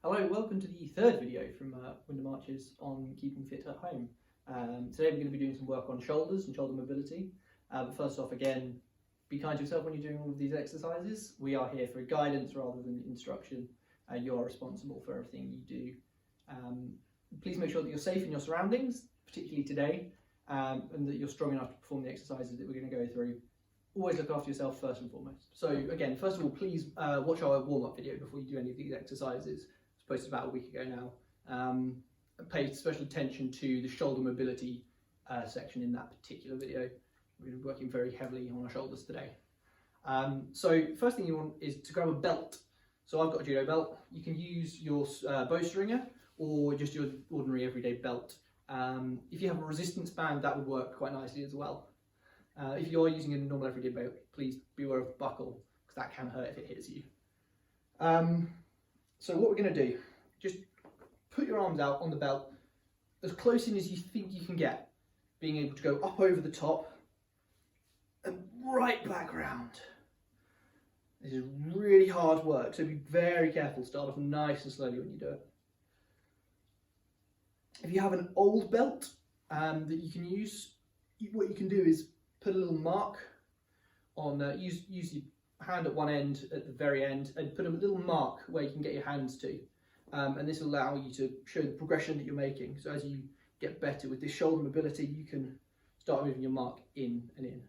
Hello, welcome to the third video from Window Marches on keeping fit at home. Today we're going to be doing some work on shoulders and shoulder mobility. But first off, again, be kind to yourself when you're doing all of these exercises. We are here for guidance rather than instruction. You are responsible for everything you do. Please make sure that you're safe in your surroundings, particularly today, and that you're strong enough to perform the exercises that we're going to go through. Always look after yourself first and foremost. So again, first of all, please watch our warm-up video before you do any of these exercises. It's posted about a week ago now. Pay special attention to the shoulder mobility section in that particular video. We're going to be working very heavily on our shoulders today. So first thing you want is to grab a belt. So I've got a judo belt. You can use your bowstringer or just your ordinary everyday belt. If you have a resistance band, that would work quite nicely as well. If you're using a normal everyday belt, please beware of buckle, because that can hurt if it hits you. So what we're going to do, just put your arms out on the belt as close in as you think you can get, being able to go up over the top and right back round. This is really hard work, so be very careful. Start off nice and slowly when you do it. If you have an old belt that you can use, what you can do is put a little mark on, use your hand at one end, at the very end, and put a little mark where you can get your hands to. And this will allow you to show the progression that you're making. So as you get better with this shoulder mobility, you can start moving your mark in and in.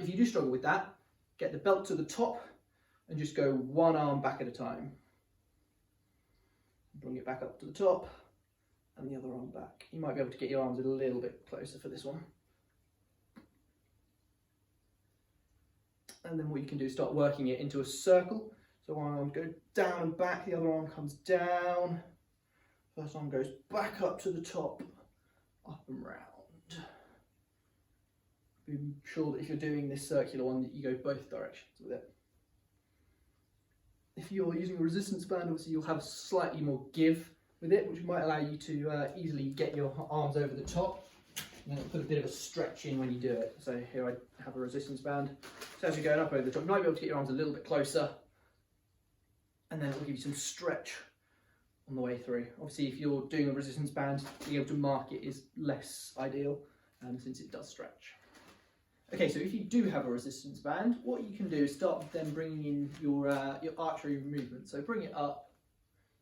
If you do struggle with that, get the belt to the top and just go one arm back at a time. Bring it back up to the top and the other arm back. You might be able to get your arms a little bit closer for this one. And then what you can do is start working it into a circle. So one arm goes down and back, the other arm comes down. First arm goes back up to the top, up and round. Be sure that if you're doing this circular one that you go both directions with it. If you're using a resistance band, obviously you'll have slightly more give with it, which might allow you to easily get your arms over the top. And then put a bit of a stretch in when you do it. So here I have a resistance band. So as you're going up over the top, you might be able to get your arms a little bit closer, and then it will give you some stretch on the way through. Obviously, if you're doing a resistance band, being able to mark it is less ideal, since it does stretch. Okay, so if you do have a resistance band, what you can do is start with then bringing in your archery movement. So bring it up,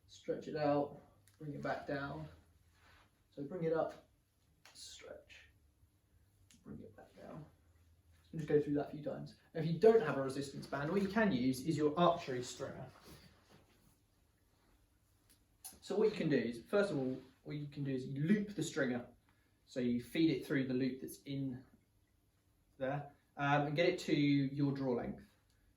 stretch it out, bring it back down. So bring it up, stretch, bring it back down. So just go through that a few times. Now, if you don't have a resistance band, what you can use is your archery stringer. So what you can do is, first of all, what you can do is you loop the stringer. So you feed it through the loop that's in there and get it to your draw length.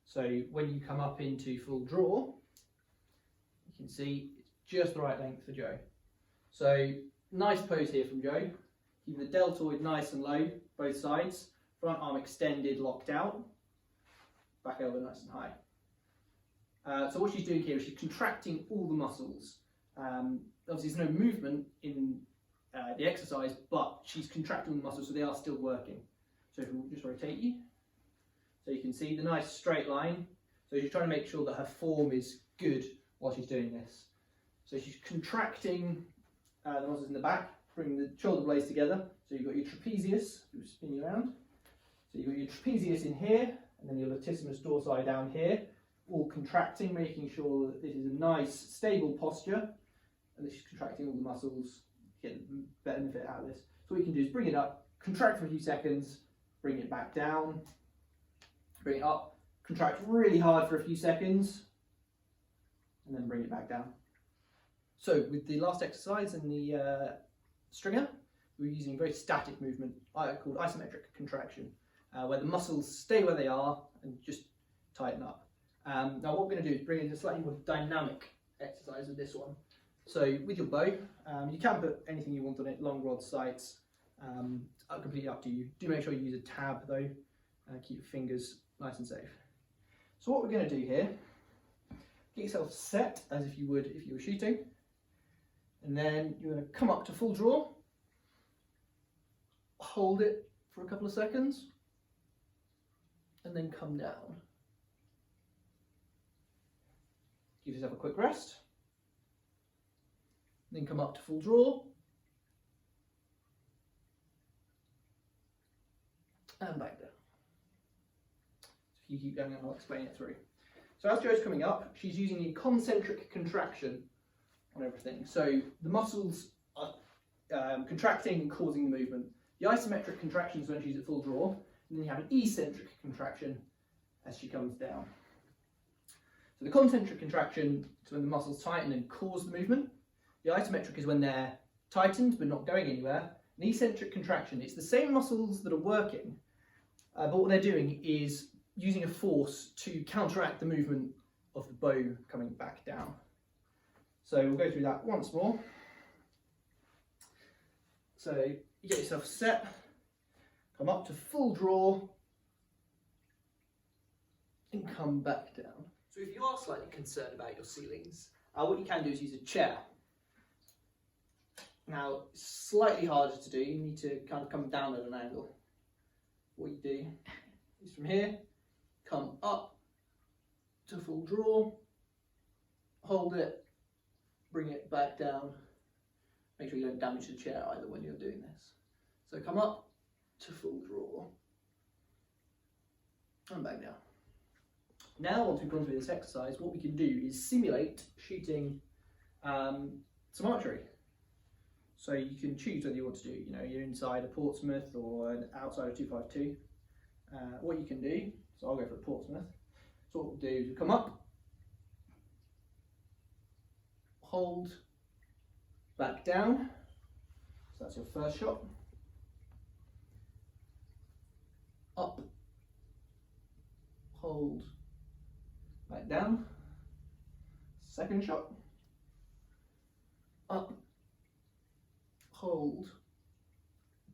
So when you come up into full draw, you can see it's just the right length for Joe. So nice pose here from Joe. Keeping the deltoid nice and low, both sides. Front arm extended, locked out. Back elbow nice and high. So what she's doing here is she's contracting all the muscles. Obviously there's no movement in the exercise, but she's contracting the muscles, so they are still working. So if we'll just rotate you. So you can see the nice straight line. So she's trying to make sure that her form is good while she's doing this. So she's contracting the muscles in the back, bring the shoulder blades together. So you've got your trapezius, which will spin you around. So you've got your trapezius in here, and then your latissimus dorsi down here, all contracting, making sure that this is a nice, stable posture, and that she's contracting all the muscles, get the benefit out of this. So what you can do is bring it up, contract for a few seconds, bring it back down, bring it up, contract really hard for a few seconds, and then bring it back down. So with the last exercise in the stringer, we're using a very static movement called isometric contraction, where the muscles stay where they are and just tighten up. Now what we're going to do is bring in a slightly more dynamic exercise with this one. So with your bow, you can put anything you want on it, long rod sights, completely up to you. Do make sure you use a tab though, keep your fingers nice and safe. So what we're going to do here, get yourself set as if you would if you were shooting, and then you're going to come up to full draw, hold it for a couple of seconds, and then come down. Give yourself a quick rest, then come up to full draw, and back down. So if you keep going, I'll explain it through. So as Jo's coming up, she's using the concentric contraction on everything. So the muscles are contracting and causing the movement. The isometric contraction is when she's at full draw, and then you have an eccentric contraction as she comes down. So the concentric contraction is when the muscles tighten and cause the movement. The isometric is when they're tightened but not going anywhere. An eccentric contraction, it's the same muscles that are working, but what they're doing is using a force to counteract the movement of the bow coming back down. So we'll go through that once more. So you get yourself set, come up to full draw, and come back down. So if you are slightly concerned about your ceilings, what you can do is use a chair. Now, it's slightly harder to do, you need to kind of come down at an angle. What you do is from here, come up to full draw, hold it, bring it back down. Make sure you don't damage the chair either when you're doing this. So come up to full draw, and back down. Now, once we've gone through this exercise, what we can do is simulate shooting some archery. So you can choose whether you want to do, you're inside a Portsmouth or outside a 252. What you can do, so I'll go for a Portsmouth. So what we'll do is we'll come up, hold, back down. So that's your first shot. Up, hold, back down. Second shot. Up, hold,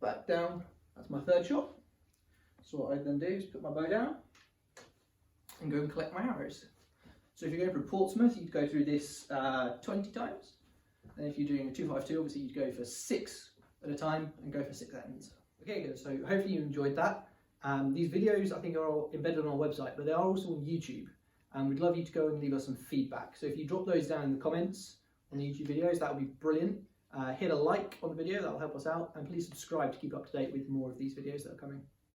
back down. That's my third shot. So what I then do is put my bow down and go and collect my arrows. So if you're going for a Portsmouth, you'd go through this 20 times. And if you're doing a 252, obviously you'd go for 6 at a time and go for 6 ends. Okay, good. So hopefully you enjoyed that. These videos I think are all embedded on our website, but they are also on YouTube. And we'd love you to go and leave us some feedback. So if you drop those down in the comments on the YouTube videos, that would be brilliant. Hit a like on the video, that will help us out. And please subscribe to keep up to date with more of these videos that are coming.